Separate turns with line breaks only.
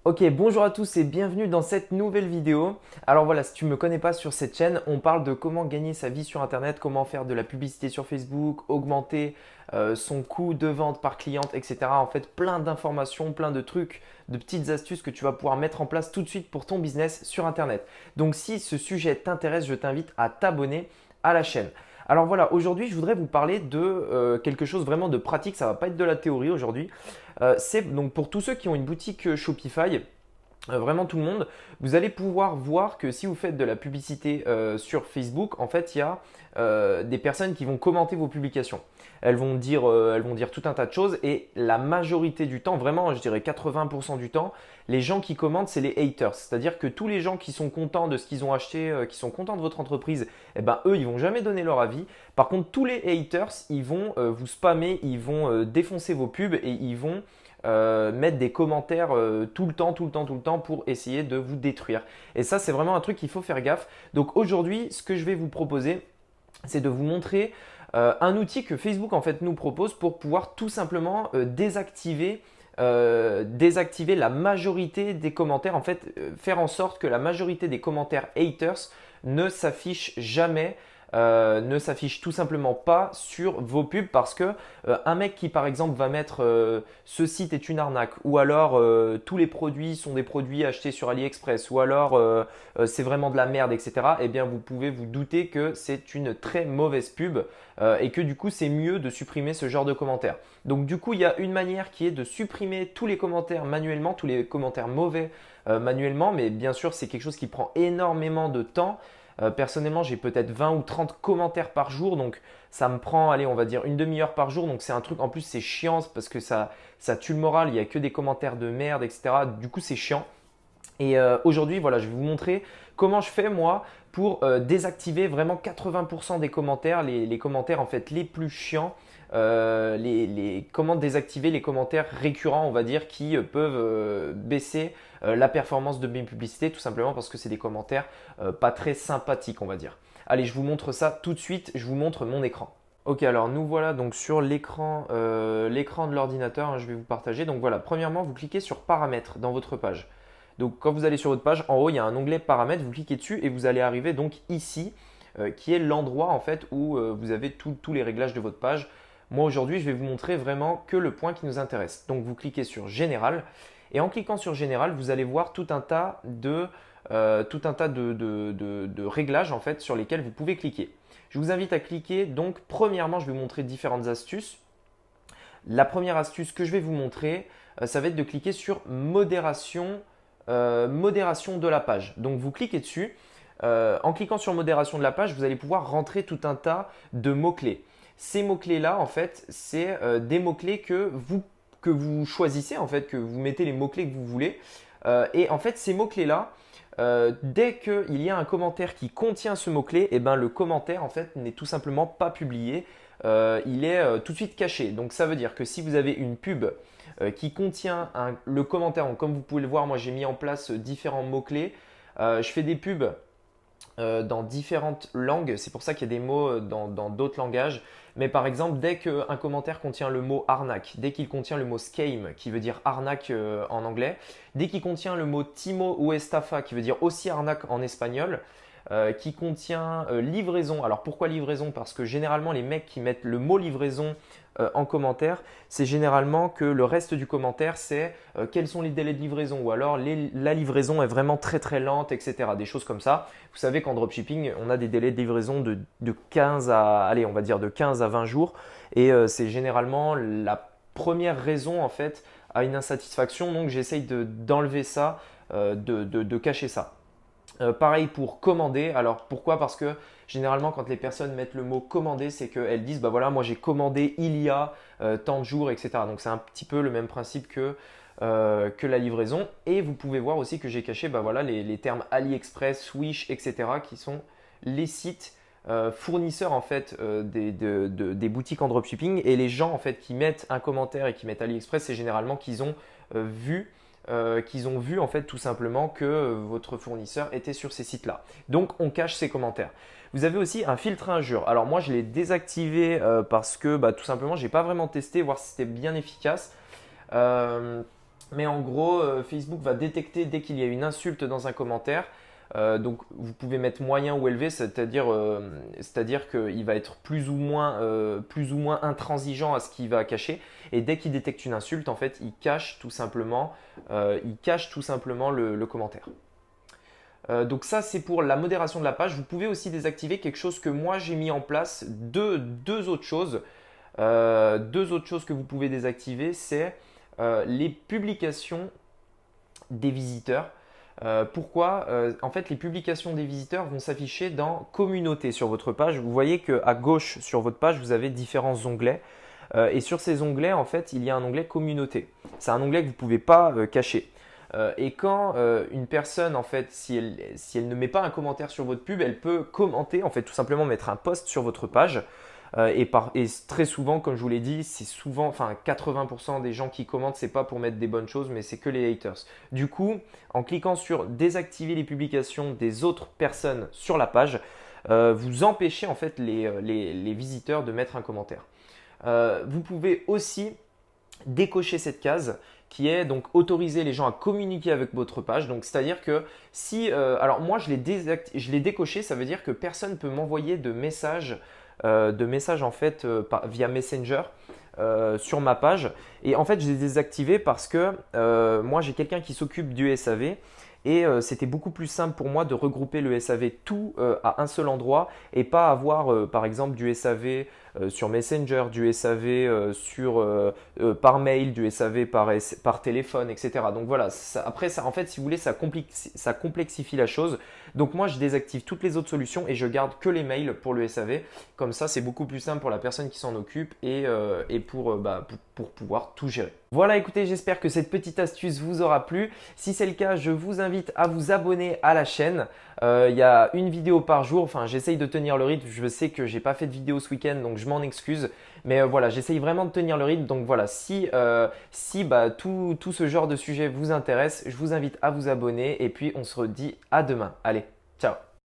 Ok, bonjour à tous et bienvenue dans cette nouvelle vidéo. Alors voilà, si tu ne me connais pas sur cette chaîne, on parle de comment gagner sa vie sur Internet, comment faire de la publicité sur Facebook, augmenter son coût de vente par cliente, etc. En fait, plein d'informations, plein de trucs, de petites astuces que tu vas pouvoir mettre en place tout de suite pour ton business sur Internet. Donc si ce sujet t'intéresse, je t'invite à t'abonner à la chaîne. Alors voilà, aujourd'hui, je voudrais vous parler de quelque chose vraiment de pratique. Ça ne va pas être de la théorie aujourd'hui. C'est donc pour tous ceux qui ont une boutique Shopify, vraiment tout le monde, vous allez pouvoir voir que si vous faites de la publicité sur Facebook, en fait, il y a des personnes qui vont commenter vos publications. Elles vont dire tout un tas de choses et la majorité du temps, vraiment, je dirais 80% du temps, les gens qui commentent, c'est les haters. C'est-à-dire que tous les gens qui sont contents de ce qu'ils ont acheté, qui sont contents de votre entreprise, eh ben, eux, ils vont jamais donner leur avis. Par contre, tous les haters, ils vont vous spammer, ils vont défoncer vos pubs et ils vont mettre des commentaires tout le temps, tout le temps, tout le temps pour essayer de vous détruire. Et ça, c'est vraiment un truc qu'il faut faire gaffe. Donc aujourd'hui, ce que je vais vous proposer, c'est de vous montrer un outil que Facebook en fait nous propose pour pouvoir tout simplement désactiver la majorité des commentaires, en fait faire en sorte que la majorité des commentaires haters ne s'affichent jamais, ne s'affiche tout simplement pas sur vos pubs parce que un mec qui par exemple va mettre ce site est une arnaque ou alors tous les produits sont des produits achetés sur AliExpress ou alors c'est vraiment de la merde, etc. Eh bien vous pouvez vous douter que c'est une très mauvaise pub et que du coup c'est mieux de supprimer ce genre de commentaires. Donc du coup il y a une manière qui est de supprimer tous les commentaires manuellement, tous les commentaires mauvais manuellement, mais bien sûr c'est quelque chose qui prend énormément de temps. Personnellement, j'ai peut-être 20 ou 30 commentaires par jour, donc ça me prend, allez, on va dire une demi-heure par jour. Donc c'est un truc, en plus c'est chiant parce que ça tue le moral, il n'y a que des commentaires de merde, etc. Du coup c'est chiant. Et aujourd'hui, voilà, je vais vous montrer comment je fais moi pour désactiver vraiment 80% des commentaires, les commentaires en fait les plus chiants, comment désactiver les commentaires récurrents, on va dire, qui peuvent baisser la performance de mes publicités, tout simplement parce que c'est des commentaires pas très sympathiques, on va dire. Allez, je vous montre ça tout de suite, je vous montre mon écran. Ok, alors nous voilà donc sur l'écran de l'ordinateur, hein, je vais vous partager. Donc voilà, premièrement, vous cliquez sur paramètres dans votre page. Donc quand vous allez sur votre page, en haut, il y a un onglet paramètres, vous cliquez dessus et vous allez arriver donc ici, qui est l'endroit en fait où vous avez tous les réglages de votre page. Moi aujourd'hui, je vais vous montrer vraiment que le point qui nous intéresse. Donc vous cliquez sur Général et en cliquant sur Général, vous allez voir tout un tas de réglages en fait sur lesquels vous pouvez cliquer. Je vous invite à cliquer. Donc premièrement, je vais vous montrer différentes astuces. La première astuce que je vais vous montrer, ça va être de cliquer sur modération de la page. Donc vous cliquez dessus. En cliquant sur modération de la page, vous allez pouvoir rentrer tout un tas de mots-clés. Ces mots-clés-là, en fait, c'est des mots-clés que vous choisissez, en fait, que vous mettez les mots-clés que vous voulez. Et en fait, ces mots-clés-là, dès qu'il y a un commentaire qui contient ce mot-clé, eh ben, le commentaire, en fait, n'est tout simplement pas publié. Il est tout de suite caché. Donc ça veut dire que si vous avez une pub qui contient le commentaire, donc comme vous pouvez le voir, moi j'ai mis en place différents mots-clés. Je fais des pubs dans différentes langues. C'est pour ça qu'il y a des mots dans d'autres langages. Mais par exemple, dès qu'un commentaire contient le mot arnaque, dès qu'il contient le mot scam, qui veut dire arnaque en anglais, dès qu'il contient le mot timo ou estafa, qui veut dire aussi arnaque en espagnol, qui contient livraison. Alors pourquoi livraison? Parce que généralement les mecs qui mettent le mot livraison en commentaire, c'est généralement que le reste du commentaire c'est quels sont les délais de livraison ou alors la livraison est vraiment très très lente, etc. Des choses comme ça. Vous savez qu'en dropshipping, on a des délais de livraison de 15 à, allez, on va dire de 15 à 20 jours et c'est généralement la première raison en fait à une insatisfaction. Donc j'essaye d'enlever ça, de cacher ça. Pareil pour commander. Alors pourquoi? Parce que généralement quand les personnes mettent le mot commander, c'est qu'elles disent bah voilà moi j'ai commandé il y a tant de jours, etc. Donc c'est un petit peu le même principe que la livraison. Et vous pouvez voir aussi que j'ai caché bah voilà, les termes AliExpress, Wish, etc. qui sont les sites fournisseurs en fait des boutiques en dropshipping. Et les gens en fait qui mettent un commentaire et qui mettent AliExpress, c'est généralement qu'ils ont vu en fait tout simplement que votre fournisseur était sur ces sites-là. Donc on cache ces commentaires. Vous avez aussi un filtre injure. Alors moi je l'ai désactivé parce que bah, tout simplement j'ai pas vraiment testé voir si c'était bien efficace. Euh, Mais en gros, Facebook va détecter dès qu'il y a une insulte dans un commentaire. Donc vous pouvez mettre moyen ou élevé, c'est-à-dire qu'il va être plus ou moins intransigeant à ce qu'il va cacher. Et dès qu'il détecte une insulte, en fait, il cache tout simplement, le commentaire. Donc ça, c'est pour la modération de la page. Vous pouvez aussi désactiver quelque chose que moi j'ai mis en place. Deux autres choses. Deux autres choses que vous pouvez désactiver, c'est les publications des visiteurs. Pourquoi En fait, les publications des visiteurs vont s'afficher dans Communauté sur votre page. Vous voyez qu'à gauche sur votre page, vous avez différents onglets. Et sur ces onglets, en fait, il y a un onglet Communauté. C'est un onglet que vous ne pouvez pas cacher. Et quand une personne, en fait, si elle ne met pas un commentaire sur votre pub, elle peut commenter, en fait, tout simplement mettre un post sur votre page. Et très souvent, comme je vous l'ai dit, c'est souvent, enfin 80% des gens qui commentent, c'est pas pour mettre des bonnes choses, mais c'est que les haters. Du coup, en cliquant sur désactiver les publications des autres personnes sur la page, vous empêchez en fait les visiteurs de mettre un commentaire. Vous pouvez aussi décocher cette case qui est donc autoriser les gens à communiquer avec votre page. Donc c'est-à-dire que si, alors moi je l'ai décoché, ça veut dire que personne ne peut m'envoyer de messages en fait via Messenger sur ma page. Et en fait, je l'ai désactivé parce que moi, j'ai quelqu'un qui s'occupe du SAV et c'était beaucoup plus simple pour moi de regrouper le SAV tout à un seul endroit et pas avoir par exemple du SAV sur Messenger, du SAV par mail, du SAV par téléphone, etc. Donc voilà, après ça, en fait, si vous voulez, ça complexifie la chose. Donc moi, je désactive toutes les autres solutions et je garde que les mails pour le SAV. Comme ça, c'est beaucoup plus simple pour la personne qui s'en occupe et pour pouvoir tout gérer. Voilà, écoutez, j'espère que cette petite astuce vous aura plu. Si c'est le cas, je vous invite à vous abonner à la chaîne. Il y a une vidéo par jour. Enfin, j'essaye de tenir le rythme. Je sais que j'ai pas fait de vidéo ce week-end, donc je m'en excuse. Mais voilà, j'essaye vraiment de tenir le rythme. Donc voilà, si tout ce genre de sujet vous intéresse, je vous invite à vous abonner. Et puis, on se redit à demain. Allez, ciao!